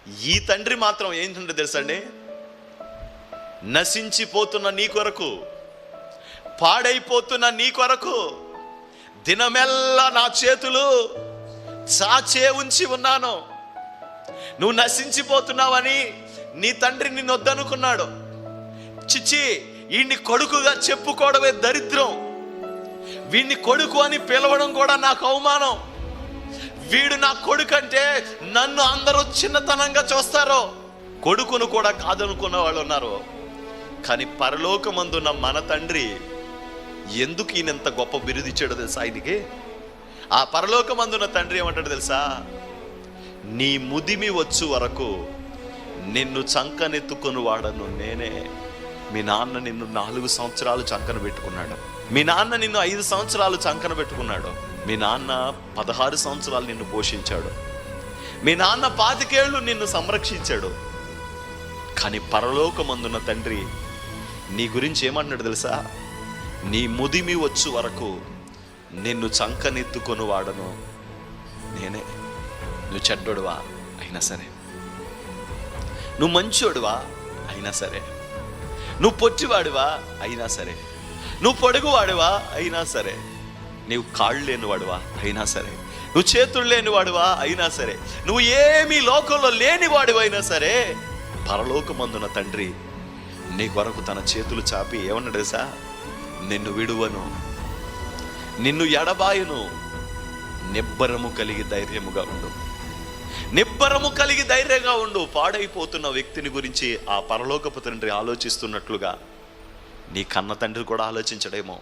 ఈ తండ్రి మాత్రం ఏంటంటే తెలుసా అండి, నశించిపోతున్న నీ కొరకు, పాడైపోతున్న నీ కొరకు దినమెల్లా నా చేతులు చాచే ఉంచి ఉన్నాను. నువ్వు నశించిపోతున్నావని నీ తండ్రి నిన్ను వద్దనుకున్నాడు. చిచ్చి, వీడిని కొడుకుగా చెప్పుకోవడమే దరిద్రం, వీడిని కొడుకు అని పిలవడం కూడా నాకు అవమానం, వీడు నా కొడుకు అంటే నన్ను అందరూ చిన్నతనంగా చూస్తారు. కొడుకును కూడా కాదనుకున్న వాళ్ళు ఉన్నారు. కానీ పరలోకమందున్న మన తండ్రి ఎందుకు ఈయనంత గొప్ప బిరుదిచ్చాడో తెలుసా ఆయనకి? ఆ పరలోకమందున్న తండ్రి ఏమంటాడు తెలుసా? నీ ముదిమి వచ్చు వరకు నిన్ను చంకనెత్తుకొని వాడను నేనే. మీ నాన్న నిన్ను 4 సంవత్సరాలు చంకన పెట్టుకున్నాడు, మీ నాన్న నిన్ను 5 సంవత్సరాలు చంకన పెట్టుకున్నాడు, మీ నాన్న 16 సంవత్సరాలు నిన్ను పోషించాడు, మీ నాన్న 25 ఏళ్ళు నిన్ను సంరక్షించాడు. కానీ పరలోకమందున్న తండ్రి నీ గురించి ఏమంటున్నాడు తెలుసా? నీ ముదిమి వచ్చు వరకు నిన్ను చంకనెత్తుకొని వాడను నేనే. నువ్వు చెడ్డోడువా అయినా సరే, నువ్వు మంచోడువా అయినా సరే, నువ్వు పొట్టివాడివా అయినా సరే, నువ్వు పొడుగువాడివా అయినా సరే, నువ్వు కాళ్ళు లేనివాడువా అయినా సరే, నువ్వు చేతులు లేనివాడువా అయినా సరే, నువ్వు ఏమీ లోకంలో లేనివాడివైనా సరే, పరలోకమందున తండ్రి నీ కొరకు తన చేతులు చాపి ఏమన్నాడు తెలుసా? నిన్ను విడువను, నిన్ను ఎడబాయును, నిబ్బరము కలిగి ధైర్యముగా ఉండు, నిబ్బరము కలిగి ధైర్యంగా ఉండు. పాడైపోతున్న వ్యక్తిని గురించి ఆ పరలోకపు తండ్రి ఆలోచిస్తున్నట్లుగా నీ కన్న తండ్రి కూడా ఆలోచించడేమో.